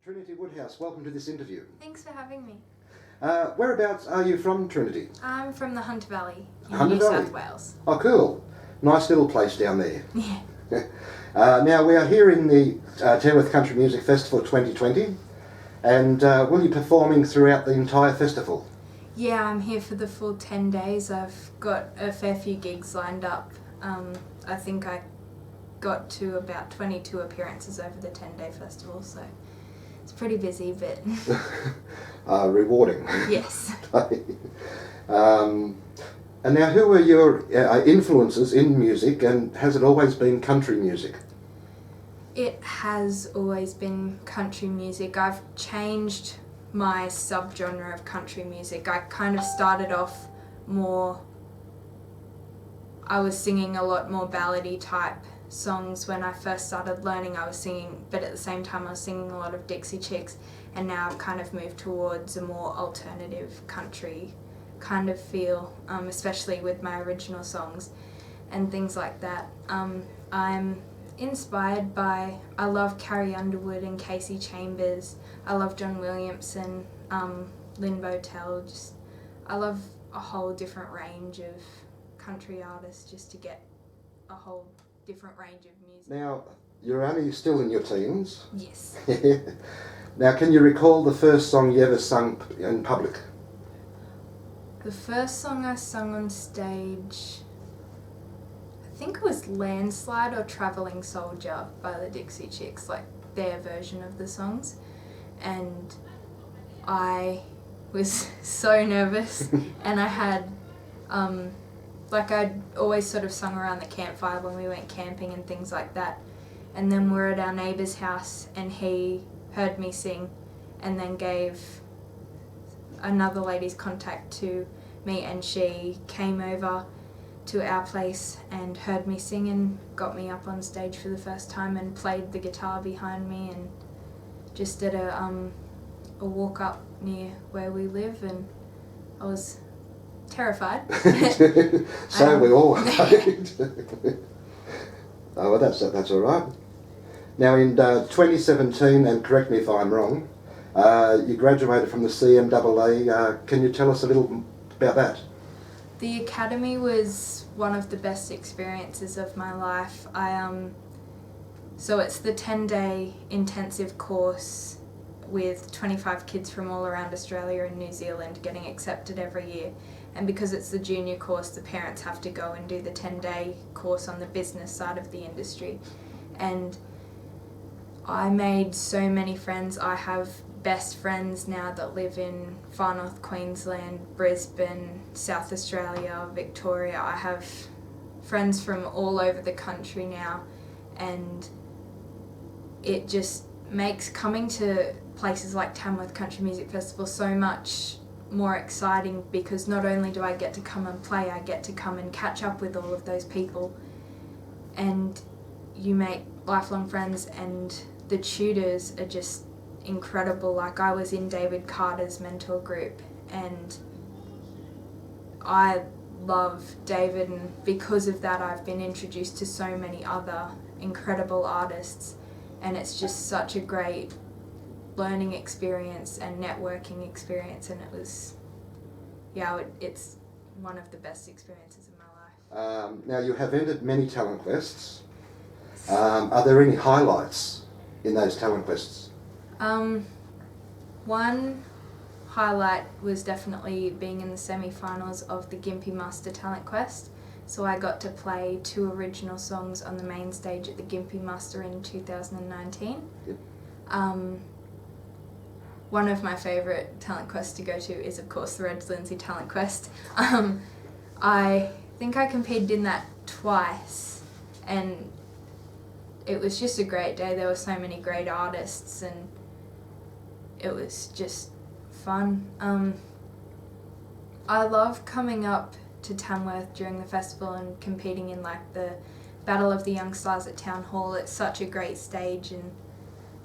Trinity Woodhouse, welcome to this interview. Thanks for having me. Whereabouts are you from, Trinity? I'm from the Hunter Valley in Hunter New Valley? South Wales. Oh, cool. Nice little place down there. Yeah. Now, we are here in the Tamworth Country Music Festival 2020, and will you be performing throughout the entire festival? Yeah, I'm here for the full 10 days. I've got a fair few gigs lined up. I think I got to about 22 appearances over the 10-day festival, so it's pretty busy, but... Rewarding. Yes. And now, who are your influences in music, and has it always been country music? It has always been country music. I've changed my subgenre of country music. I kind of started off more... I was singing a lot more ballady type songs when I first started learning. I was singing, but at the same time I was singing a lot of Dixie Chicks, and now I've kind of moved towards a more alternative country kind of feel, especially with my original songs and things like that. I'm inspired by, I love Carrie Underwood and Casey Chambers, I love John Williamson, Lynn Botel, I love a whole different range of country artists just to get a whole different range of music. Now, you're only still in your teens. Yes. Now, can you recall the first song you ever sung in public? The first song I sung on stage, I think it was Landslide or Travelling Soldier by the Dixie Chicks, like their version of the songs. And I was so nervous, and I had, I'd always sort of sung around the campfire when we went camping and things like that. And then we're at our neighbour's house, and he heard me sing and then gave another lady's contact to me, and she came over to our place and heard me sing and got me up on stage for the first time and played the guitar behind me, and just did a walk up near where we live, and I was terrified. So we all right. Oh, well, that's all right. Now, in 2017, and correct me if I'm wrong, you graduated from the CMAA. Can you tell us a little about that? The academy was one of the best experiences of my life. So it's the 10-day intensive course with 25 kids from all around Australia and New Zealand getting accepted every year. And because it's the junior course, the parents have to go and do the 10-day course on the business side of the industry. And I made so many friends. I have best friends now that live in far north Queensland, Brisbane, South Australia, Victoria. I have friends from all over the country now, and it just makes coming to places like Tamworth Country Music Festival so much more exciting, because not only do I get to come and play, I get to come and catch up with all of those people, and you make lifelong friends, and the tutors are just incredible. Like, I was in David Carter's mentor group, and I love David, and because of that I've been introduced to so many other incredible artists, and it's just such a great learning experience and networking experience, and it was, it's one of the best experiences of my life. Now, you have entered many talent quests. Are there any highlights in those talent quests? One highlight was definitely being in the semi-finals of the Gympie Muster Talent Quest. So I got to play 2 original songs on the main stage at the Gympie Muster in 2019. Yep. One of my favourite talent quests to go to is, of course, the Reg Lindsay Talent Quest. I think I competed in that twice, and it was just a great day. There were so many great artists, and it was just fun. I love coming up to Tamworth during the festival and competing in the Battle of the Young Stars at Town Hall. It's such a great stage, and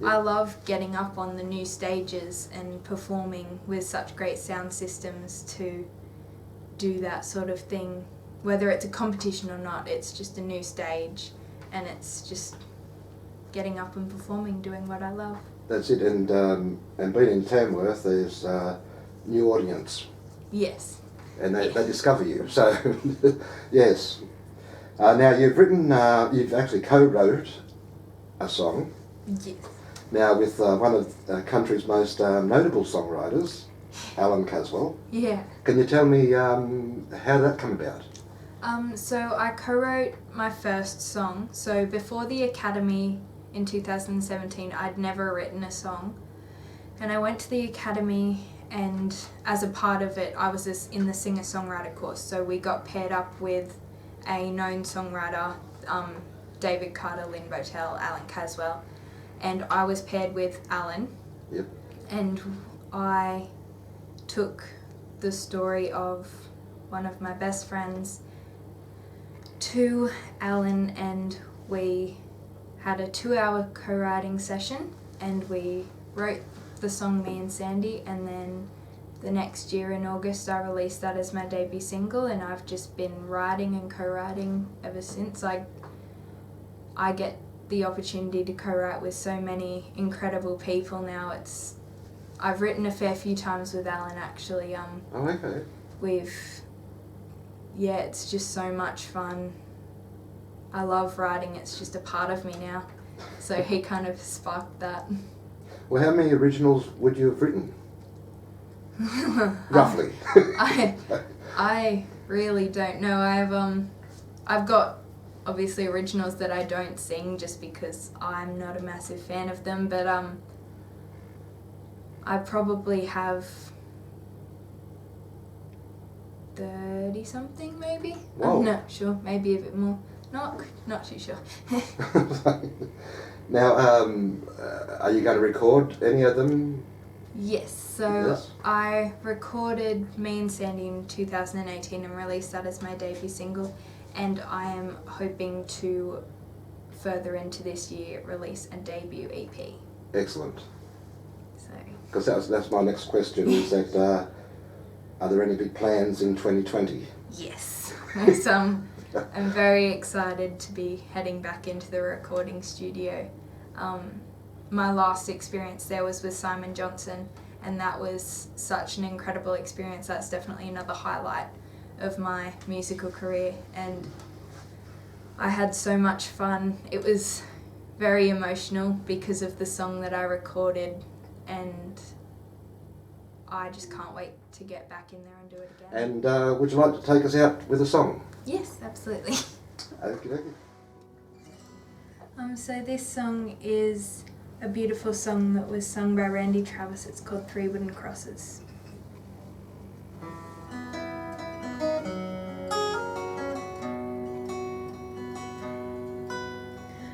I love getting up on the new stages and performing with such great sound systems to do that sort of thing. Whether it's a competition or not, it's just a new stage, and it's just getting up and performing, doing what I love. That's it. And being in Tamworth, there's new audience, Yes. and they discover you. So, yes. Now you've actually co-wrote a song. Yes. Now with one of the country's most notable songwriters, Alan Caswell. Yeah. Can you tell me how did that come about? So I co-wrote my first song. So before the Academy in 2017, I'd never written a song. And I went to the Academy, and as a part of it, I was in the singer-songwriter course. So we got paired up with a known songwriter, David Carter, Lynn Botel, Alan Caswell. And I was paired with Alan. Yep. And I took the story of one of my best friends to Alan, and we had a 2-hour co-writing session, and we wrote the song Me and Sandy, and then the next year in August I released that as my debut single, and I've just been writing and co-writing ever since. I get the opportunity to co-write with so many incredible people now. I've written a fair few times with Alan actually. Oh, okay. It's just so much fun. I love writing, it's just a part of me now. So he kind of sparked that. Well, how many originals would you have written? Roughly. I really don't know. I've got obviously originals that I don't sing just because I'm not a massive fan of them, but I probably have 30 something maybe. Whoa. I'm not sure, maybe a bit more. Not too sure. Now, are you going to record any of them? Yes, so Yes. I recorded Me and Sandy in 2018 and released that as my debut single, and I am hoping to further into this year release a debut EP. Excellent. So Because that's my next question, is that are there any big plans in 2020? yes. So I'm very excited to be heading back into the recording studio. My last experience there was with Simon Johnson, and that was such an incredible experience. That's definitely another highlight of my musical career, and I had so much fun. It was very emotional because of the song that I recorded, and I just can't wait to get back in there and do it again. And would you like to take us out with a song? Yes, absolutely. Okay. So this song is a beautiful song that was sung by Randy Travis. It's called 3 Wooden Crosses.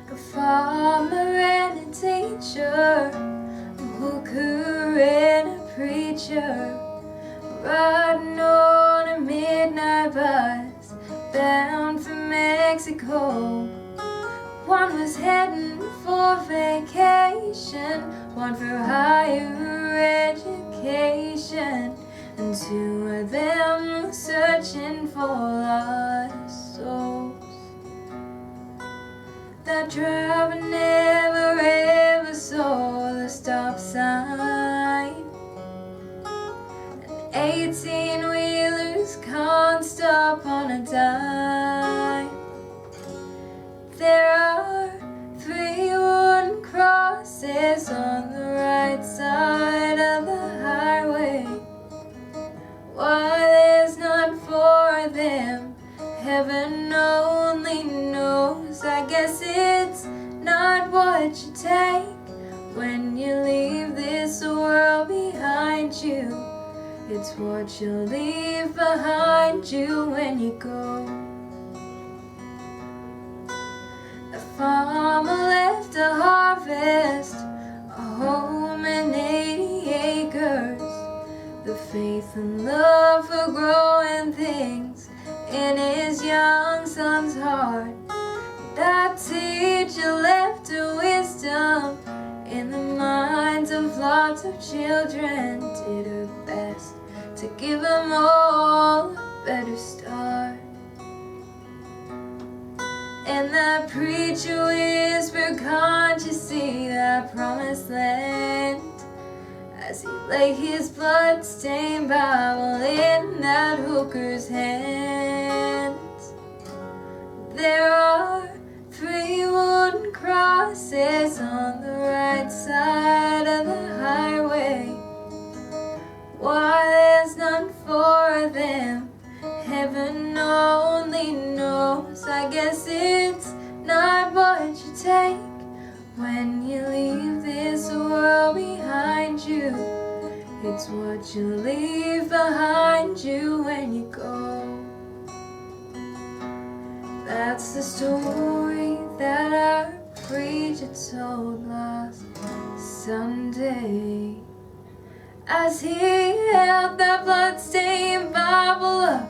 A farmer and a teacher, a hooker and a preacher, riding on a midnight bus, bound for Mexico. One was heading for vacation, one for higher education, and 2 of them were searching for lost souls. That driver never ever saw the stop sign, and 18-wheelers can't stop on a dime. There are 3 wooden crosses on the right side of the highway. Why there's none for them, heaven only knows. I guess it's not what you take when you leave this world behind you. It's what you leave behind you when you go. The farmer left a harvest, a home and 80 acres, the faith and love for growing things in his young son's heart. That teacher left a wisdom in the minds of lots of children, did her best to give them all a better start. And the preacher whispered, can't you see that promised land? As he laid his blood-stained Bible in that hooker's hands. There are 3 wooden crosses on the right side of the highway. Why there's none for them, heaven only knows. I guess it's not what you take when you leave this world behind you. It's what you leave behind you when you go. That's the story that our preacher told last Sunday, as he held that bloodstained Bible up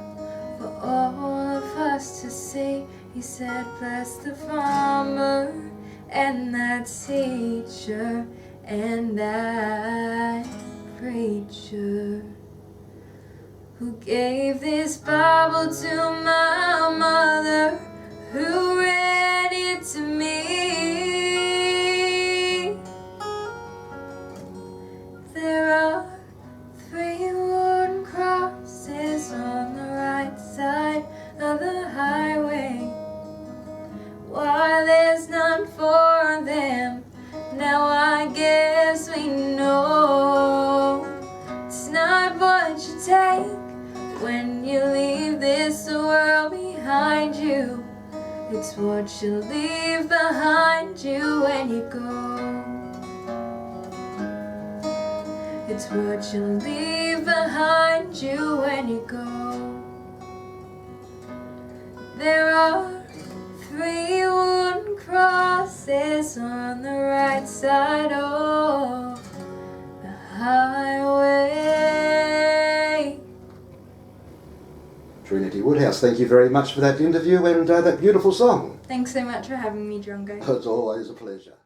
for all of us to see. He said, bless the farmer and that teacher and that preacher who gave this Bible to my mother, who read it to me. There are 3 wooden crosses on the right side of the highway. Why there's none for them, now I guess we know. It's not what you take when you leave this world behind you. It's what you leave behind you when you go. It's what you leave behind you when you go. There are 3 wooden crosses on the right side of the highway. Trinity Woodhouse, thank you very much for that interview and that beautiful song. Thanks so much for having me, Drongo. It's always a pleasure.